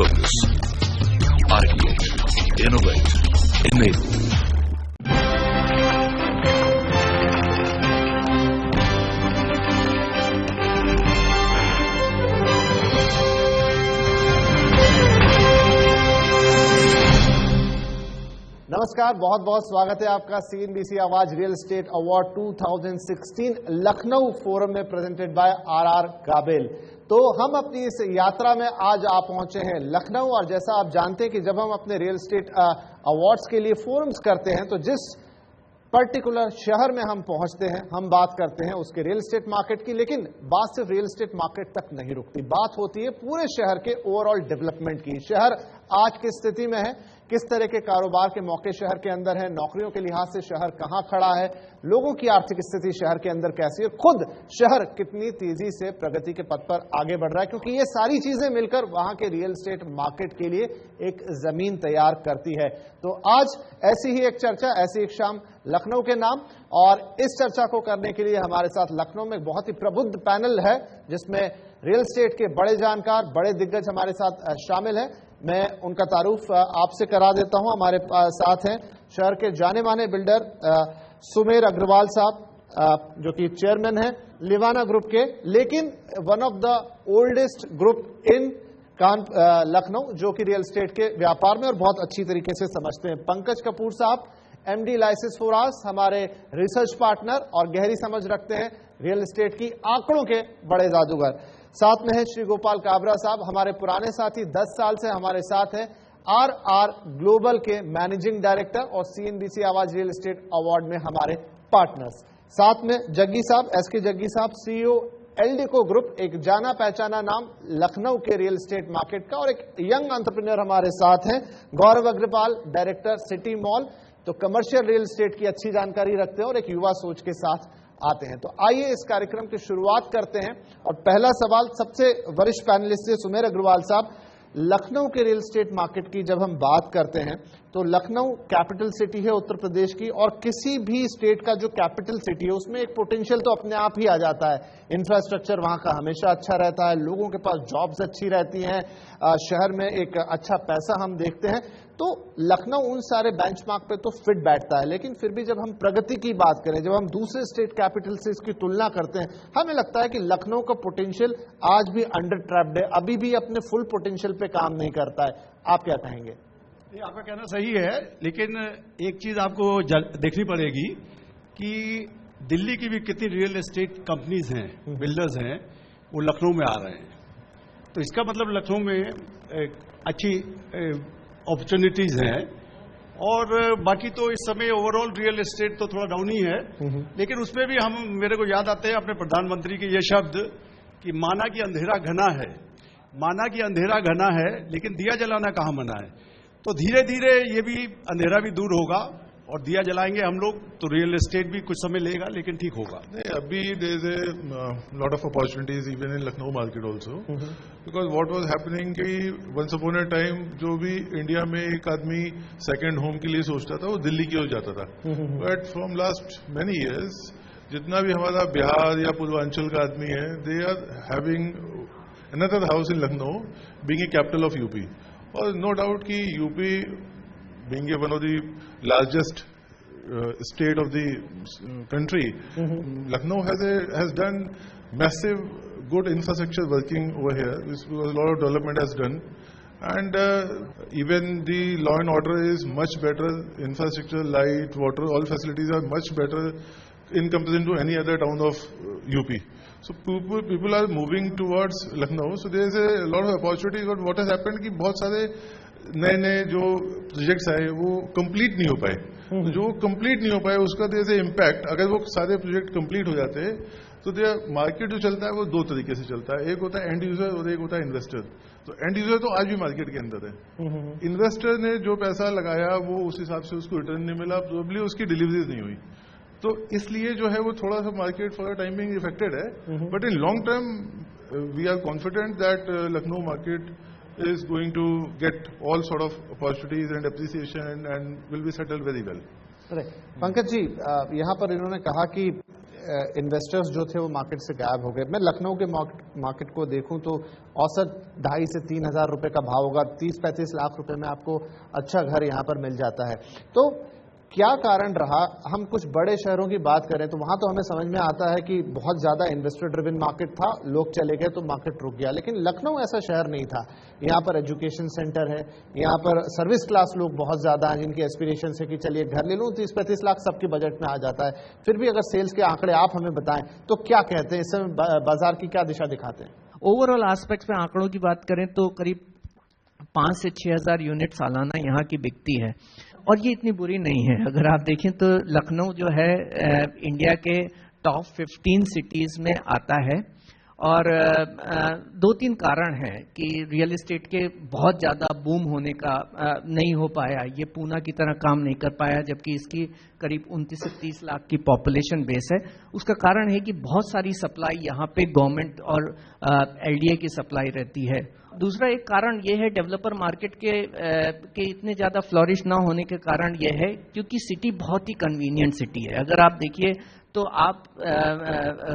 focus. Ideate, innovate, enable. नमस्कार, बहुत बहुत स्वागत है आपका सीएनबीसी आवाज real estate award 2016 Lucknow forum में प्रेजेंटेड बाय आरआर काबिल। तो हम अपनी इस यात्रा में आज आ पहुंचे हैं लखनऊ, और जैसा आप जानते हैं कि जब हम अपने रियल एस्टेट अवार्ड्स के लिए फोरम्स करते हैं तो जिस पर्टिकुलर शहर में हम पहुंचते हैं हम बात करते हैं उसके रियल एस्टेट मार्केट की, लेकिन बात सिर्फ रियल एस्टेट मार्केट तक नहीं रुकती, बात होती है पूरे शहर के ओवरऑल डेवलपमेंट की। शहर आज किस स्थिति में है, किस तरह के कारोबार के मौके शहर के अंदर है, नौकरियों के लिहाज से शहर कहां खड़ा है, लोगों की आर्थिक स्थिति शहर के अंदर कैसी है, खुद शहर कितनी तेजी से प्रगति के पथ पर आगे बढ़ रहा है, क्योंकि ये सारी चीजें मिलकर वहां के रियल एस्टेट मार्केट के लिए एक जमीन तैयार करती है। तो आज ऐसी ही एक चर्चा, ऐसी एक शाम लखनऊ के नाम, और इस चर्चा को करने के लिए हमारे साथ लखनऊ में एक बहुत ही प्रबुद्ध पैनल है जिसमें रियल एस्टेट के बड़े जानकार, बड़े दिग्गज हमारे साथ शामिल हैं। मैं उनका तारुफ आपसे करा देता हूं। हमारे साथ हैं शहर के जाने माने बिल्डर सुमेर अग्रवाल साहब, जो कि चेयरमैन हैं लिवाना ग्रुप के, लेकिन one of the oldest group in Lucknow, जो कि रियल एस्टेट के व्यापार में और बहुत अच्छी तरीके से समझते हैं। पंकज कपूर साहब, एमडी लाइसेंस फोरास, हमारे रिसर्च पार्टनर और गहरी समझ रखते हैं रियल एस्टेट की आंकड़ों के बड़े जादूगर। साथ में है श्री गोपाल काबरा साहब, हमारे पुराने साथी, 10 साल से हमारे साथ हैं, आरआर ग्लोबल के मैनेजिंग डायरेक्टर और सीएनबीसी आवाज रियल एस्टेट अवार्ड में हमारे पार्टनर्स। साथ में जग्गी साहब, एसके जग्गी साहब, सीईओ एल्डिको ग्रुप, एक जाना पहचाना नाम लखनऊ के रियल एस्टेट मार्केट का, और एक यंग एंटरप्रेन्योर हमारे साथ हैं गौरव अग्रवाल, डायरेक्टर सिटी मॉल। तो कमर्शियल रियल एस्टेट की अच्छी जानकारी रखते हैं और एक युवा सोच के साथ आते हैं। तो आइए इस कार्यक्रम की शुरुआत करते हैं, और पहला सवाल सबसे वरिष्ठ पैनलिस्ट से सुमेर अग्रवाल साहब, लखनऊ के रियल एस्टेट मार्केट की जब हम बात करते हैं तो लखनऊ कैपिटल सिटी है उत्तर प्रदेश की, और किसी भी स्टेट का जो कैपिटल सिटी है उसमें एक पोटेंशियल तो अपने आप ही आ जाता है। इंफ्रास्ट्रक्चर वहां का हमेशा अच्छा रहता है, लोगों के पास जॉब्स अच्छी रहती हैं, शहर में एक अच्छा पैसा हम देखते हैं। तो लखनऊ उन सारे बेंचमार्क पे तो फिट बैठता है, लेकिन फिर भी जब हम प्रगति की बात करें, जब हम दूसरे स्टेट कैपिटल से इसकी तुलना करते हैं, हमें लगता है कि लखनऊ का पोटेंशियल आज भी अंडर ट्रैप्ड है, अभी भी अपने फुल पोटेंशियल पे काम नहीं करता है। आप क्या कहेंगे? आपका कहना सही है, लेकिन एक चीज आपको देखनी पड़ेगी कि दिल्ली की भी कितनी रियल एस्टेट कंपनीज हैं, बिल्डर्स हैं, वो लखनऊ में आ रहे हैं। तो इसका मतलब लखनऊ में अच्छी अपॉर्चुनिटीज हैं, और बाकी तो इस समय ओवरऑल रियल एस्टेट तो थोड़ा डाउन ही है, लेकिन उसमें भी मेरे को याद आते हैं अपने प्रधानमंत्री के ये शब्द कि माना कि अंधेरा घना है, माना कि अंधेरा घना है, लेकिन दिया जलाना कहाँ मना है। तो धीरे धीरे ये भी अंधेरा भी दूर होगा, और दिया जलाएंगे हम लोग तो रियल एस्टेट भी कुछ समय लेगा, लेकिन ठीक होगा। अभी there is a lot of opportunities even in Lucknow market also, because what was happening कि वंस अपॉन अ टाइम जो भी इंडिया में एक आदमी सेकंड होम के लिए सोचता था वो दिल्ली की ओर जाता था, but from last many years जितना भी हमारा बिहार या पूर्वांचल का आदमी है, they are having another house in Lucknow being a capital of UP. और नो डाउट कि UP being one of the largest state of the country, Lucknow has done massive good infrastructure working over here. A lot of development has done, and even the law and order is much better. Infrastructure, light, water, all facilities are much better in comparison to any other town of UP. So people are moving towards Lucknow. So there is a lot of opportunities. But what has happened कि बहुत सारे नए नए जो projects आए वो complete नहीं हो पाए, तो जो कंप्लीट नहीं हो पाए उसका देयर इज इम्पैक्ट। अगर वो सारे प्रोजेक्ट कंप्लीट हो जाते तो मार्केट जो चलता है वो दो तरीके से चलता है, एक होता है एंड यूजर और एक होता है इन्वेस्टर। तो एंड यूजर तो आज भी मार्केट के अंदर है, इन्वेस्टर ने जो पैसा लगाया वो उस हिसाब से उसको रिटर्न नहीं मिला, प्रोबेबली उसकी डिलीवरीज नहीं हुई, तो इसलिए जो है वो थोड़ा सा market for time being affected है। But in long term we are confident that Lucknow market is going to get all sort of opportunities and appreciation and will be settled very well. Pankaj ji, यहाँ पर इन्होंने कहा कि इन्वेस्टर्स जो थे वो market से गायब हो गए। मैं लखनऊ के मार्केट को देखूं तो औसत 2,500 से 3,000 रुपए का भाव होगा। 30-35 लाख रुपए में आपको अच्छा घर यहां पर मिल जाता है। तो क्या कारण रहा? हम कुछ बड़े शहरों की बात करें तो वहां तो हमें समझ में आता है कि बहुत ज्यादा इन्वेस्टर ड्रिवन मार्केट था, लोग चले गए तो मार्केट रुक गया। लेकिन लखनऊ ऐसा शहर नहीं था। यहाँ पर एजुकेशन सेंटर है, यहाँ पर सर्विस क्लास लोग बहुत ज्यादा हैं जिनकी एस्पिरेशन है कि चलिए घर ले लूँ, 30-35 लाख सबके बजट में आ जाता है। फिर भी अगर सेल्स के आंकड़े आप हमें बताएं तो क्या कहते हैं, इस समय बाजार की क्या दिशा दिखाते हैं? ओवरऑल एस्पेक्ट्स में आंकड़ों की बात करें तो करीब 5 से 6 हज़ार यूनिट सालाना यहाँ की बिकती है, और ये इतनी बुरी नहीं है। अगर आप देखें तो लखनऊ जो है इंडिया के टॉप 15 सिटीज में आता है, और 2-3 कारण हैं कि रियल एस्टेट के बहुत ज़्यादा बूम होने का नहीं हो पाया। ये पूना की तरह काम नहीं कर पाया, जबकि इसकी करीब 29 से 30 लाख की पॉपुलेशन बेस है। उसका कारण है कि बहुत सारी सप्लाई यहाँ पे गवर्नमेंट और एलडीए की सप्लाई रहती है। दूसरा एक कारण ये है डेवलपर मार्केट के इतने ज़्यादा फ्लोरिश ना होने के कारण ये है क्योंकि सिटी बहुत ही कन्वीनियंट सिटी है। अगर आप देखिए तो आप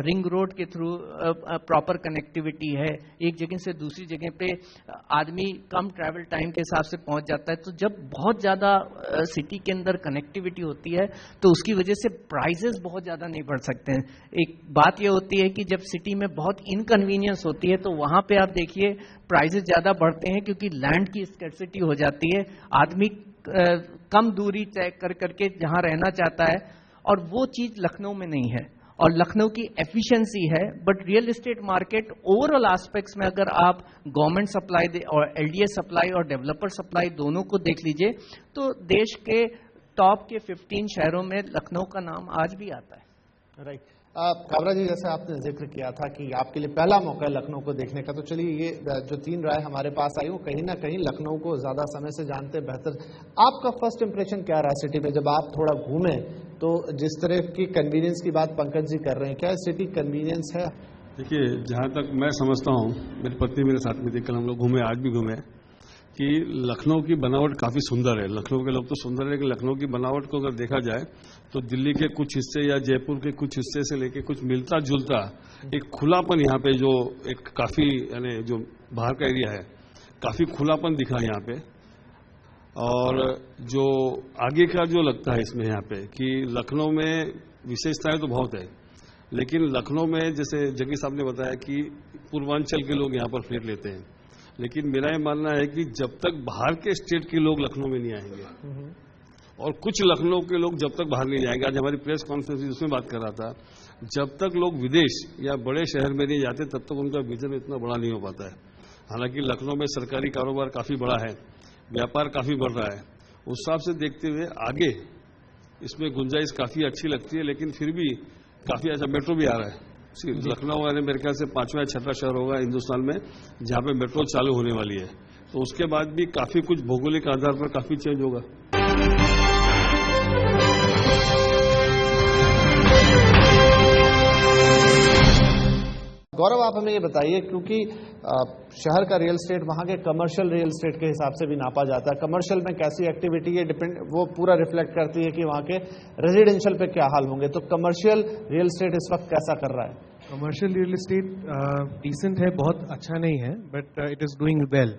रिंग रोड के थ्रू प्रॉपर कनेक्टिविटी है, एक जगह से दूसरी जगह पे आदमी कम ट्रैवल टाइम के हिसाब से पहुंच जाता है। तो जब बहुत ज़्यादा सिटी के अंदर कनेक्टिविटी होती है तो उसकी वजह से प्राइजेस बहुत ज़्यादा नहीं बढ़ सकते हैं। एक बात ये होती है कि जब सिटी में बहुत इनकन्वीनियंस होती है तो वहाँ पे आप देखिए प्राइजेस ज़्यादा बढ़ते हैं क्योंकि लैंड की स्कैर्सिटी हो जाती है। आदमी कम दूरी तय कर करके जहाँ रहना चाहता है, और वो चीज लखनऊ में नहीं है, और लखनऊ की एफिशिएंसी है। But real estate market overall aspects में अगर आप गवर्नमेंट सप्लाई और एलडीए सप्लाई और डेवलपर सप्लाई दोनों को देख लीजिए तो देश के टॉप के 15 शहरों में लखनऊ का नाम आज भी आता है। राइट। काबरा जी, जैसे आपने जिक्र किया था कि आपके लिए पहला मौका है लखनऊ को देखने का, तो चलिए ये जो 3 राय हमारे पास आई वो कहीं ना कहीं लखनऊ को ज्यादा समय से जानते हैं बेहतर। आपका फर्स्ट इंप्रेशन क्या रहा सिटी में जब आप थोड़ा घूमे? तो जिस तरह की कन्वीनियंस की बात पंकज जी कर रहे हैं, क्या सिटी कन्वीनियंस है? देखिए, जहाँ तक मैं समझता हूँ, मेरी पत्नी मेरे साथ में थी, कल हम लोग घूमे, आज भी घूमे, कि लखनऊ की बनावट काफ़ी सुंदर है। लखनऊ के लोग तो सुंदर है कि लखनऊ की बनावट को अगर देखा जाए तो दिल्ली के कुछ हिस्से या जयपुर के कुछ हिस्से से लेके कुछ मिलता जुलता एक खुलापन यहाँ पे, जो एक काफ़ी यानी जो बाहर का एरिया है काफ़ी खुलापन दिखा यहाँ पे। और जो आगे का जो लगता है इसमें यहाँ पे कि लखनऊ में विशेषताएं तो बहुत है, लेकिन लखनऊ में जैसे जग्गी साहब ने बताया कि पूर्वांचल के लोग यहाँ पर फ्लैट लेते हैं, लेकिन मेरा ये मानना है कि जब तक बाहर के स्टेट के लोग लखनऊ में नहीं आएंगे और कुछ लखनऊ के लोग जब तक बाहर नहीं जाएंगे, आज हमारी प्रेस कॉन्फ्रेंस उसमें बात कर रहा था, जब तक लोग विदेश या बड़े शहर में नहीं जाते तब तक उनका विजन इतना बड़ा नहीं हो पाता है। हालांकि लखनऊ में सरकारी कारोबार काफ़ी बड़ा है, व्यापार काफ़ी बढ़ रहा है, उस हिसाब से देखते हुए आगे इसमें गुंजाइश काफ़ी अच्छी लगती है। लेकिन फिर भी काफ़ी अच्छा मेट्रो भी आ रहा है। लखनऊ वाले मेरे ख्याल से 5वां या 6वां शहर होगा हिंदुस्तान में जहां पे मेट्रो चालू होने वाली है, तो उसके बाद भी काफी कुछ भौगोलिक आधार पर काफी चेंज होगा। गौरव, आप हमें ये बताइए, क्योंकि शहर का रियल एस्टेट वहाँ के कमर्शियल रियल एस्टेट के हिसाब से भी नापा जाता है। कमर्शियल में कैसी एक्टिविटी है वो पूरा रिफ्लेक्ट करती है कि वहाँ के रेजिडेंशियल पे क्या हाल होंगे। तो कमर्शियल रियल एस्टेट इस वक्त कैसा कर रहा है? कमर्शियल रियल एस्टेट डिसेंट है, बहुत अच्छा नहीं है, but it is doing well.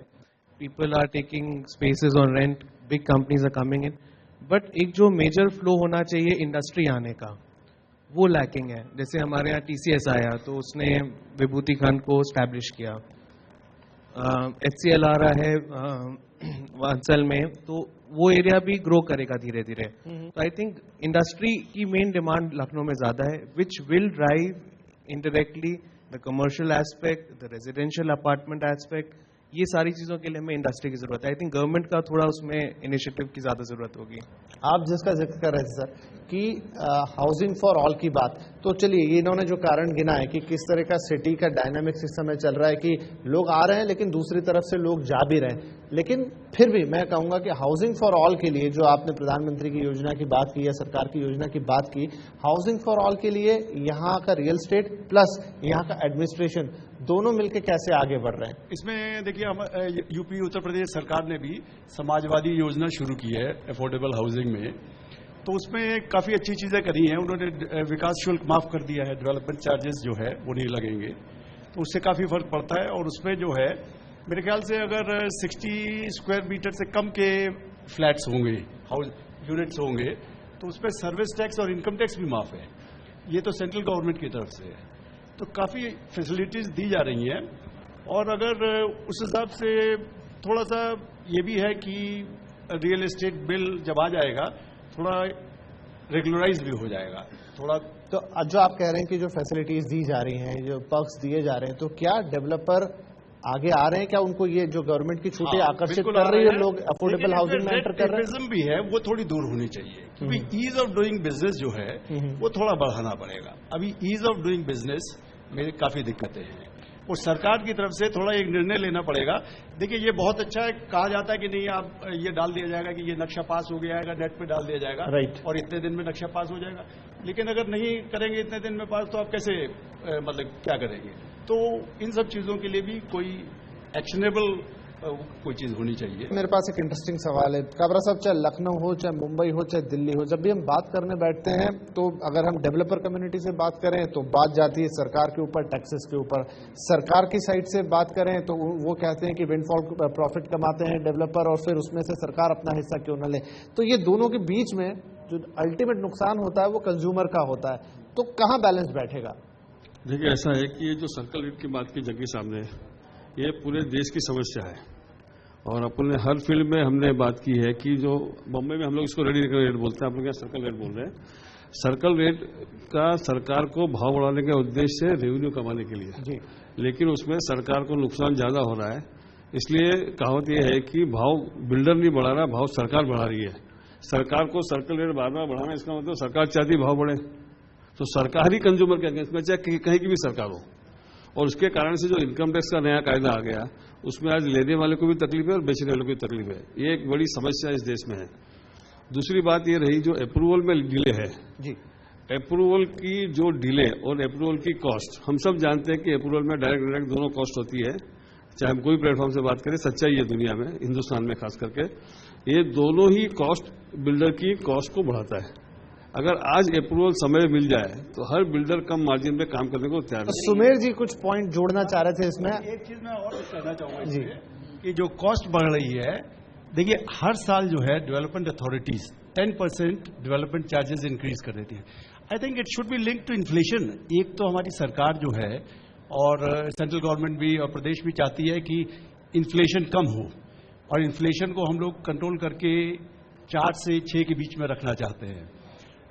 People are taking spaces on rent, big companies are coming in, but एक जो मेजर फ्लो होना चाहिए इंडस्ट्री आने का, वो लैकिंग है। जैसे हमारे यहाँ टीसीएस आया तो उसने विभूति खंड को स्टैब्लिश किया, HCL आ रहा है वांचल में, तो वो एरिया भी ग्रो करेगा धीरे धीरे। तो आई थिंक इंडस्ट्री की मेन डिमांड लखनऊ में ज्यादा है, which will drive indirectly the commercial aspect, the residential apartment aspect. ये सारी चीजों के लिए हमें इंडस्ट्री की जरूरत है। आई थिंक गवर्नमेंट का थोड़ा उसमें इनिशिएटिव की ज्यादा जरूरत होगी। आप जिसका जिक्र कर रहे थे सर कि हाउसिंग फॉर ऑल की बात, तो चलिए ये इन्होंने जो कारण गिना है कि किस तरह का सिटी का डायनामिक्स इस समय चल रहा है कि लोग आ रहे हैं लेकिन दूसरी तरफ से लोग जा भी रहे हैं, लेकिन फिर भी मैं कहूंगा कि हाउसिंग फॉर ऑल के लिए जो आपने प्रधानमंत्री की योजना की बात की या सरकार की योजना की बात की, हाउसिंग फॉर ऑल के लिए यहाँ का रियल एस्टेट प्लस यहाँ का एडमिनिस्ट्रेशन दोनों मिलकर कैसे आगे बढ़ रहे हैं? इसमें देखिए, हम यूपी उत्तर प्रदेश सरकार ने भी समाजवादी योजना शुरू की है अफोर्डेबल हाउसिंग में, तो उसमें काफी अच्छी चीजें करी हैं उन्होंने। विकास शुल्क माफ कर दिया है, डेवलपमेंट चार्जेस जो है वो नहीं लगेंगे, तो उससे काफी फर्क पड़ता है। और उसमें जो है मेरे ख्याल से अगर 60 स्क्वायर मीटर से कम के फ्लैट्स होंगे, हाउस यूनिट्स होंगे, तो उस पर सर्विस टैक्स और इनकम टैक्स भी माफ है। ये तो सेंट्रल गवर्नमेंट की तरफ से है, तो काफी फैसिलिटीज दी जा रही हैं। और अगर उस हिसाब से थोड़ा सा ये भी है कि रियल एस्टेट बिल जब आ जाएगा थोड़ा रेगुलराइज भी हो जाएगा थोड़ा। तो जो आप कह रहे हैं कि जो फैसिलिटीज दी जा रही हैं, जो पर्क्स दिए जा रहे हैं, तो क्या डेवलपर आगे आ रहे हैं? क्या उनको ये जो गवर्नमेंट की छूटें आकर्षित कर रही है, लोग अफोर्डेबल हाउसिंग में एंटर कर रहे हैं? भी है वो थोड़ी दूर होनी चाहिए, क्योंकि ईज ऑफ डूइंग बिजनेस जो है वो थोड़ा बढ़ाना पड़ेगा। अभी ईज ऑफ डूइंग बिजनेस में काफी दिक्कतें हैं और सरकार की तरफ से थोड़ा एक निर्णय लेना पड़ेगा। देखिए ये बहुत अच्छा है, कहा जाता है कि नहीं आप ये डाल दिया जाएगा कि ये नक्शा पास हो गया है, नेट पे डाल दिया जाएगा और इतने दिन में नक्शा पास हो जाएगा। लेकिन अगर नहीं करेंगे इतने दिन में पास, तो आप कैसे मतलब क्या करेंगे? तो इन सब चीजों के लिए भी कोई एक्शनेबल कोई चीज होनी चाहिए। मेरे पास एक इंटरेस्टिंग सवाल है काबरा साहब, चाहे लखनऊ हो, चाहे मुंबई हो, चाहे दिल्ली हो, जब भी हम बात करने बैठते हैं तो अगर हम डेवलपर कम्युनिटी से बात करें तो बात जाती है सरकार के ऊपर, टैक्सेस के ऊपर। सरकार की साइड से बात करें तो वो कहते हैं कि विंडफॉल प्रॉफिट कमाते हैं डेवलपर और फिर उसमें से सरकार अपना हिस्सा क्यों न ले। तो ये दोनों के बीच में जो अल्टीमेट नुकसान होता है वो कंज्यूमर का होता है, तो कहाँ बैलेंस बैठेगा? देखिए ऐसा है कि ये जो सर्कल रेट की बात की जगह सामने, ये पूरे देश की समस्या है और अपन ने हर फील्ड में हमने बात की है कि जो बम्बई में हम लोग इसको रेडी रेट बोलते हैं, आप लोग यहाँ सर्कल रेट बोल रहे हैं। सर्कल रेट का सरकार को भाव बढ़ाने के उद्देश्य से रेवेन्यू कमाने के लिए जी, लेकिन उसमें सरकार को नुकसान ज्यादा हो रहा है। इसलिए कहावत यह है कि भाव बिल्डर नहीं बढ़ा रहा, भाव सरकार बढ़ा रही है। सरकार को सर्कल रेट बार बार बढ़ाना, इसका मतलब सरकार चाहती भाव बढ़े, तो सरकार ही कंज्यूमर के अगेंस्ट में, चाहे कहीं की भी सरकार हो। और उसके कारण से जो इनकम टैक्स का नया कायदा आ गया, उसमें आज लेने वाले को भी तकलीफ है और बेचने वाले को भी तकलीफ है। ये एक बड़ी समस्या इस देश में है। दूसरी बात ये रही जो अप्रूवल में डिले है जी, अप्रूवल की जो डिले और अप्रूवल की कॉस्ट, हम सब जानते हैं कि अप्रूवल में डायरेक्ट दोनों कॉस्ट होती है, चाहे हम कोई प्लेटफॉर्म से बात करें, सच्चाई है दुनिया में, हिंदुस्तान में खास करके ये दोनों ही कॉस्ट बिल्डर की कॉस्ट को बढ़ाता है। अगर आज अप्रूवल समय मिल जाए तो हर बिल्डर कम मार्जिन में काम करने को तैयार है। सुमेर जी कुछ पॉइंट जोड़ना चाह रहे थे इसमें। एक चीज मैं और कहना चाहूंगा जी कि जो कॉस्ट बढ़ रही है, देखिए हर साल जो है development authorities 10% development charges increase कर देती है। I think it should be link to inflation. एक तो हमारी सरकार जो है और सेंट्रल गवर्नमेंट भी और प्रदेश भी चाहती है कि इन्फ्लेशन कम हो और इन्फ्लेशन को हम लोग कंट्रोल करके 4 से 6 के बीच में रखना चाहते हैं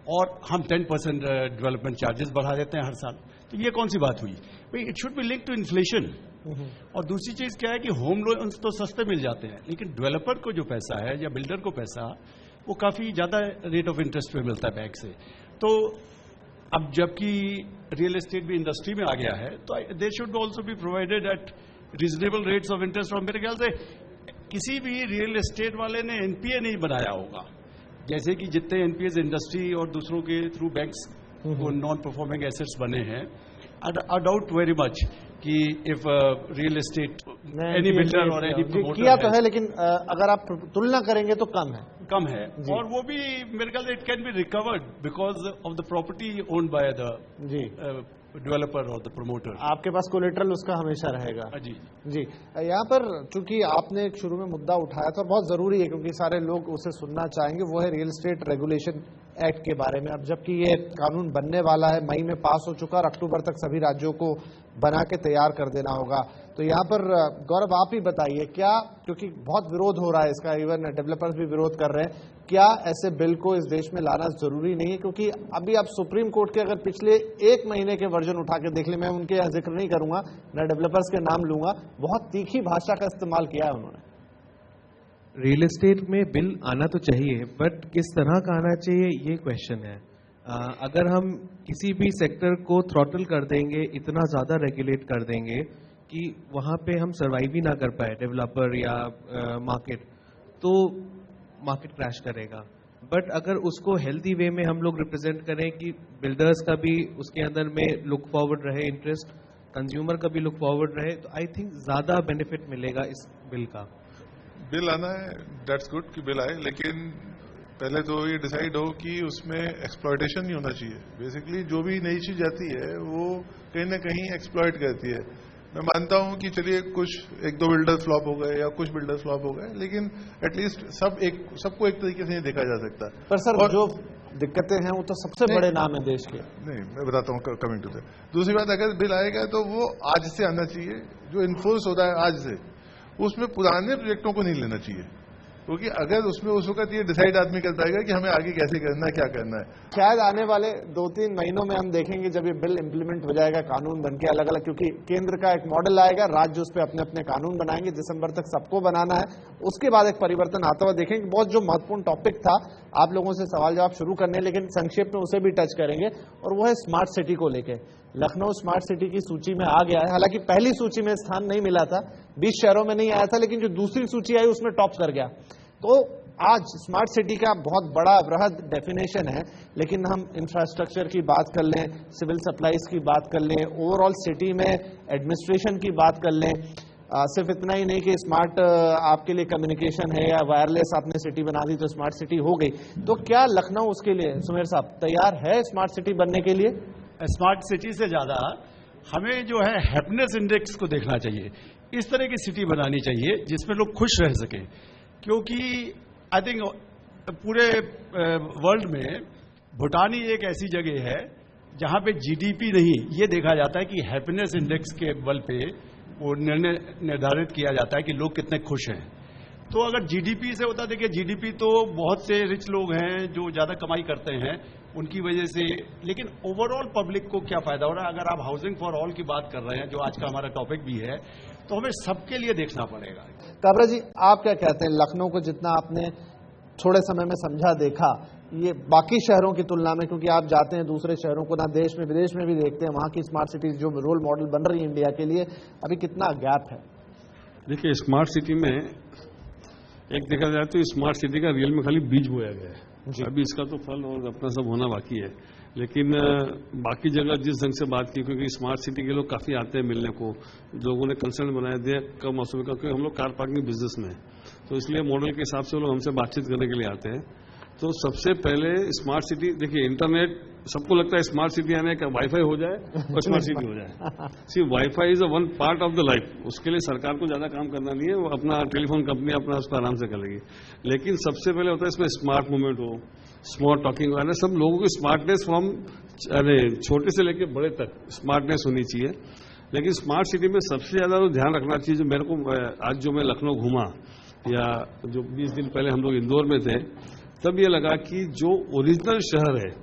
और हम 10% डेवलपमेंट चार्जेस बढ़ा देते हैं हर साल। तो ये कौन सी बात हुई भाई? It should be link to inflation. और दूसरी चीज क्या है कि होम लोन्स तो सस्ते मिल जाते हैं, लेकिन डेवलपर को जो पैसा है या बिल्डर को पैसा वो काफी ज्यादा रेट ऑफ इंटरेस्ट पे मिलता है बैंक से। तो अब जबकि रियल एस्टेट भी इंडस्ट्री में आ गया है तो they should also be provided eight reasonable rates of interest. और मेरे ख्याल से किसी भी रियल एस्टेट वाले ने एनपीए नहीं बनाया होगा, जैसे कि जितने एनपीएस इंडस्ट्री और दूसरों के थ्रू बैंक्स को नॉन परफॉर्मिंग एसेट्स बने हैं। आई डाउट वेरी मच कि if real estate any builder और एनी प्रमोटर किया तो है, लेकिन अगर आप तुलना करेंगे तो कम है और वो भी मेरे ख्याल से it can be recovered because of the property owned by the developer और द प्रमोटर। आपके पास कोलेट्रल उसका हमेशा रहेगा। जी जी, यहाँ पर चूंकि आपने एक शुरू में मुद्दा उठाया था, बहुत जरूरी है क्योंकि सारे लोग उसे सुनना चाहेंगे, वो है रियल एस्टेट रेगुलेशन एक्ट के बारे में। अब जबकि ये कानून बनने वाला है, मई में पास हो चुका और अक्टूबर तक सभी राज्यों को बना के तैयार कर देना होगा। तो यहाँ पर गौरव आप ही बताइए, क्या, क्योंकि बहुत विरोध हो रहा है इसका, इवन डेवलपर्स भी विरोध कर रहे हैं, क्या ऐसे बिल को इस देश में लाना जरूरी नहीं है? क्योंकि अभी आप सुप्रीम कोर्ट के अगर पिछले 1 महीने के वर्जन उठा के देख ले, मैं उनके यहाँ जिक्र नहीं करूंगा, न डेवलपर्स के नाम लूंगा, बहुत तीखी भाषा का इस्तेमाल किया है उन्होंने। रियल एस्टेट में बिल आना तो चाहिए, बट किस तरह का आना चाहिए ये क्वेश्चन है। अगर हम किसी भी सेक्टर को थ्रॉटल कर देंगे, इतना ज्यादा रेगुलेट कर देंगे कि वहां पे हम सर्वाइव ही ना कर पाए, डेवलपर या मार्केट, तो मार्केट क्रैश करेगा। बट अगर उसको हेल्दी वे में हम लोग रिप्रेजेंट करें कि बिल्डर्स का भी उसके अंदर में लुक फॉरवर्ड रहे, इंटरेस्ट कंज्यूमर का भी लुक फॉरवर्ड रहे, तो आई थिंक ज्यादा बेनिफिट मिलेगा इस बिल का। बिल आना है, दैट्स गुड कि बिल आए, लेकिन पहले तो ये डिसाइड हो कि उसमें एक्सप्लॉयटेशन नहीं होना चाहिए। बेसिकली जो भी नई चीज आती है वो कहीं ना कहीं एक्सप्लॉयट करती है। मैं मानता हूं कि चलिए कुछ एक दो बिल्डर फ्लॉप हो गए या कुछ बिल्डर फ्लॉप हो गए, लेकिन एटलीस्ट सबको एक तरीके से नहीं देखा जा सकता। पर सर जो दिक्कतें हैं वो तो सबसे बड़े नाम है देश के। नहीं, मैं बताता हूँ कमिंग टू दैट। दूसरी बात, अगर बिल आएगा तो वो आज से आना चाहिए, जो इन्फोर्स होता है आज से, उसमें पुराने प्रोजेक्टों को नहीं लेना चाहिए, क्योंकि अगर उसमें उस वक्त ये डिसाइड आदमी कर पाएगा कि हमें आगे कैसे करना है, क्या करना है। शायद आने वाले 2-3 महीनों में हम देखेंगे जब ये बिल इंप्लीमेंट हो जाएगा कानून बन के अलग अलग, क्योंकि केंद्र का एक मॉडल आएगा, राज्य उस पर अपने अपने कानून बनाएंगे, दिसंबर तक सबको बनाना है, उसके बाद एक परिवर्तन आता हुआ देखेंगे। बहुत जो महत्वपूर्ण टॉपिक था, आप लोगों से सवाल जवाब शुरू करने, लेकिन संक्षेप में उसे भी टच करेंगे, और वो है स्मार्ट सिटी को लेके। लखनऊ स्मार्ट सिटी की सूची में आ गया है, हालांकि पहली सूची में स्थान नहीं मिला था, 20 शहरों में नहीं आया था, लेकिन जो दूसरी सूची आई उसमें टॉप कर गया। तो आज स्मार्ट सिटी का बहुत बड़ा वृहद डेफिनेशन है, लेकिन हम इंफ्रास्ट्रक्चर की बात कर लें, सिविल सप्लाईज की बात कर लें, ओवरऑल सिटी में एडमिनिस्ट्रेशन की बात कर लें, सिर्फ इतना ही नहीं कि स्मार्ट आपके लिए कम्युनिकेशन है या वायरलेस आपने सिटी बना दी तो स्मार्ट सिटी हो गई। तो क्या लखनऊ उसके लिए, सुमेर साहब, तैयार है स्मार्ट सिटी बनने के लिए? स्मार्ट सिटी से ज्यादा हमें जो है हैप्पीनेस इंडेक्स को देखना चाहिए। इस तरह की सिटी बनानी चाहिए जिसमें लोग खुश रह सकें, क्योंकि आई थिंक पूरे वर्ल्ड में भूटान ही एक ऐसी जगह है जहां पे जीडीपी नहीं, ये देखा जाता है कि हैप्पीनेस इंडेक्स के बल पे वो निर्णय निर्धारित किया जाता है कि लोग कितने खुश हैं। तो अगर जीडीपी से होता, देखिए जीडीपी तो बहुत से रिच लोग हैं जो ज्यादा कमाई करते हैं उनकी वजह से, लेकिन ओवरऑल पब्लिक को क्या फायदा हो रहा है? अगर आप हाउसिंग फॉर ऑल की बात कर रहे हैं, जो आज का हमारा टॉपिक भी है, तो हमें सबके लिए देखना पड़ेगा। काबरा जी, आप क्या कहते हैं, लखनऊ को जितना आपने थोड़े समय में समझा देखा, ये बाकी शहरों की तुलना में, क्योंकि आप जाते हैं दूसरे शहरों को, ना देश में विदेश में भी देखते हैं, वहां की स्मार्ट सिटीज जो रोल मॉडल बन रही है इंडिया के लिए, अभी कितना गैप है? देखिए, स्मार्ट सिटी में एक देखा जाए तो स्मार्ट सिटी का रियल में खाली बीज बोया गया है, अभी इसका तो फल और अपना सब होना बाकी है। लेकिन बाकी जगह जिस ढंग से बात की, क्योंकि स्मार्ट सिटी के लोग काफी आते हैं मिलने को, लोगों ने कंसर्न बनाया दिया कम मौसम का, क्योंकि हम लोग कार पार्किंग बिजनेस में, तो इसलिए मॉडल के हिसाब से वो लोग हमसे बातचीत करने के लिए आते हैं। तो सबसे पहले स्मार्ट सिटी, देखिए इंटरनेट, सबको लगता है स्मार्ट सिटी आने का वाईफाई हो जाए और स्मार्ट सिटी हो जाए। See WiFi is a one part of the life, उसके लिए सरकार को ज्यादा काम करना नहीं है, वो अपना टेलीफोन कंपनी अपना उसको आराम से कर लेगी। लेकिन सबसे पहले होता है इसमें स्मार्ट मूवमेंट हो, स्मार्ट टॉकिंग हो, सब लोगों की स्मार्टनेस फ्रॉम छोटे से लेकर बड़े तक स्मार्टनेस होनी चाहिए। लेकिन स्मार्ट सिटी में सबसे ज्यादा तो ध्यान रखना चाहिए, जो मेरे को आज जो मैं लखनऊ घूमा या जो 20 दिन पहले हम लोग इंदौर में थे, तब ये लगा कि जो ओरिजिनल शहर है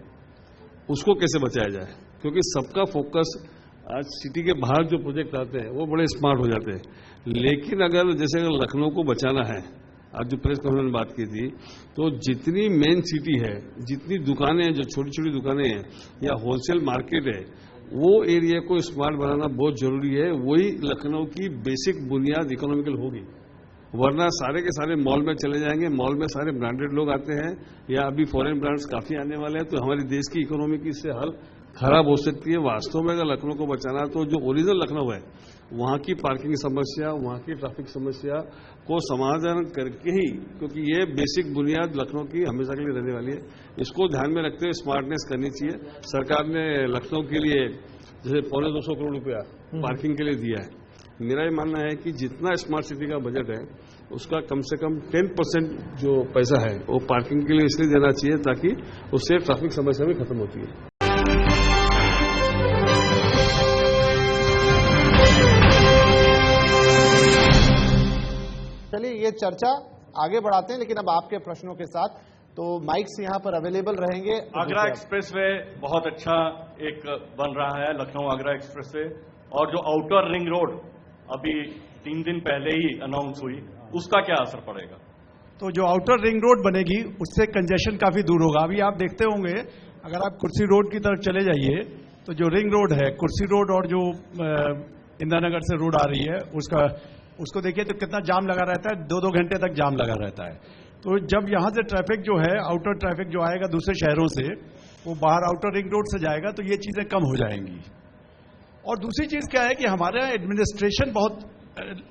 उसको कैसे बचाया जाए, क्योंकि सबका फोकस आज सिटी के बाहर जो प्रोजेक्ट आते हैं वो बड़े स्मार्ट हो जाते हैं। लेकिन अगर जैसे अगर लखनऊ को बचाना है, आज जो प्रेस कॉन्फ्रेंस में बात की थी, तो जितनी मेन सिटी है, जितनी दुकानें हैं, जो छोटी छोटी दुकानें हैं या होलसेल मार्केट है, वो एरिया को स्मार्ट बनाना बहुत जरूरी है। वही लखनऊ की बेसिक बुनियाद इकोनॉमिकल होगी, वरना सारे के सारे मॉल में चले जाएंगे, मॉल में सारे ब्रांडेड लोग आते हैं या अभी फॉरेन ब्रांड्स काफी आने वाले हैं, तो हमारे देश की इकोनॉमी की इससे हाल खराब हो सकती है। वास्तव में अगर लखनऊ को बचाना, तो जो ओरिजिनल लखनऊ है, वहां की पार्किंग समस्या, वहां की ट्रैफिक समस्या को समाधान करके ही, क्योंकि ये बेसिक बुनियाद लखनऊ की हमेशा के लिए रहने वाली है, इसको ध्यान में रखते हुए स्मार्टनेस करनी चाहिए। सरकार ने लखनऊ के लिए जैसे 225 करोड़ रुपया पार्किंग के लिए दिया है। मेरा ये मानना है कि जितना स्मार्ट सिटी का बजट है, उसका कम से कम 10% जो पैसा है वो पार्किंग के लिए इसलिए देना चाहिए ताकि उससे ट्रैफिक समस्या भी खत्म होती है। चलिए ये चर्चा आगे बढ़ाते हैं, लेकिन अब आपके प्रश्नों के साथ, तो माइक्स यहाँ पर अवेलेबल रहेंगे। आगरा एक्सप्रेसवे बहुत अच्छा एक बन रहा है, लखनऊ आगरा एक्सप्रेसवे, और जो आउटर रिंग रोड अभी 3 दिन पहले ही अनाउंस हुई, उसका क्या असर पड़ेगा? तो जो आउटर रिंग रोड बनेगी उससे कंजेशन काफी दूर होगा। अभी आप देखते होंगे, अगर आप कुर्सी रोड की तरफ चले जाइए, तो जो रिंग रोड है, कुर्सी रोड और जो इंदिरा नगर से रोड आ रही है, उसको देखिए तो कितना जाम लगा रहता है, 2-2 घंटे तक जाम लगा रहता है। तो जब यहां से ट्रैफिक जो है, आउटर ट्रैफिक जो आएगा दूसरे शहरों से, वो बाहर आउटर रिंग रोड से जाएगा, तो ये चीजें कम हो जाएंगी। और दूसरी चीज क्या है कि हमारे यहाँ एडमिनिस्ट्रेशन बहुत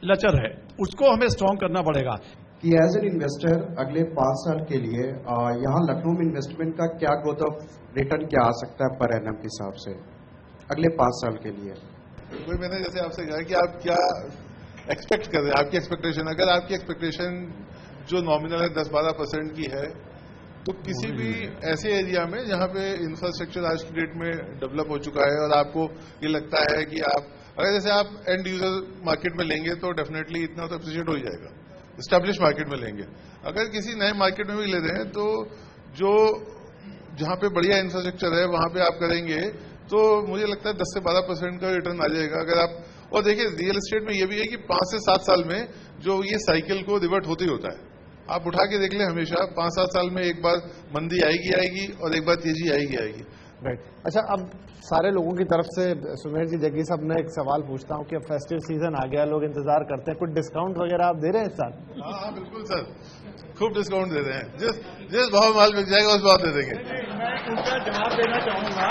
लचर है, उसको हमें स्ट्रांग करना पड़ेगा। कि एज एन इन्वेस्टर अगले 5 साल के लिए यहाँ लखनऊ में इन्वेस्टमेंट का क्या ग्रोथ ऑफ रिटर्न क्या आ सकता है पर एनम के हिसाब से अगले 5 साल के लिए? वही मैंने जैसे आपसे कहा कि आप क्या एक्सपेक्ट कर रहे हैं, आपकी एक्सपेक्टेशन, अगर आपकी एक्सपेक्टेशन जो नॉमिनल है 10-12% की है, तो किसी भी ऐसे एरिया में जहां पे इंफ्रास्ट्रक्चर आज की डेट में डेवलप हो चुका है और आपको ये लगता है कि आप अगर जैसे आप एंड यूजर मार्केट में लेंगे तो डेफिनेटली इतना तो एप्रिशिएट हो ही जाएगा, एस्टेब्लिश मार्केट में लेंगे। अगर किसी नए मार्केट में भी ले रहे हैं तो जो जहां पे बढ़िया इंफ्रास्ट्रक्चर है वहां पे आप करेंगे तो मुझे लगता है 10 से 12% का रिटर्न आ जाएगा। अगर आप, और देखिए रियल एस्टेट में ये भी है कि 5 से 7 साल में जो ये साइकिल को रिवर्ट होते ही होता है। आप उठा के देख लें, हमेशा 5-7 साल में एक बार मंदी आएगी और एक बार तेजी आएगी। राइट। अच्छा, अब सारे लोगों की तरफ से सुमेर जी, जग्गी साहब, मैं एक सवाल पूछता हूँ कि अब फेस्टिव सीजन आ गया, लोग इंतजार करते हैं, कुछ डिस्काउंट वगैरह आप दे रहे हैं इस साल? हाँ बिल्कुल सर, खूब डिस्काउंट दे रहे हैं, जिस भाव माल बिक जाएगा उस भाव दे देंगे। मैं उनका जवाब देना चाहूंगा।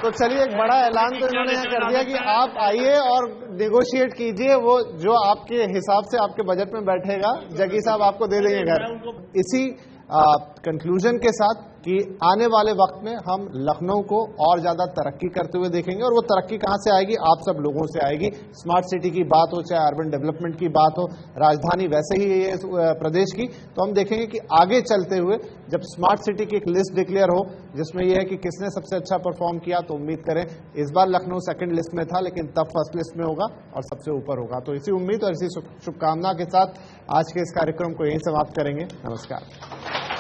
तो चलिए, एक बड़ा ऐलान तो इन्होंने यहाँ कर दिया कि आप आइए और नेगोशिएट कीजिए, वो जो आपके हिसाब से आपके बजट में बैठेगा जग्गी साहब आपको दे देंगे घर। इसी कंक्लूजन के साथ कि आने वाले वक्त में हम लखनऊ को और ज्यादा तरक्की करते हुए देखेंगे, और वो तरक्की कहां से आएगी? आप सब लोगों से आएगी। स्मार्ट सिटी की बात हो, चाहे अर्बन डेवलपमेंट की बात हो, राजधानी वैसे ही है प्रदेश की, तो हम देखेंगे कि आगे चलते हुए जब स्मार्ट सिटी की एक लिस्ट डिक्लेयर हो जिसमें यह है कि किसने सबसे अच्छा परफॉर्म किया, तो उम्मीद करें इस बार लखनऊ सेकंड लिस्ट में था, लेकिन तब फर्स्ट लिस्ट में होगा और सबसे ऊपर होगा। तो इसी उम्मीद और इसी शुभकामना के साथ आज के इस कार्यक्रम को यहीं समाप्त करेंगे। नमस्कार।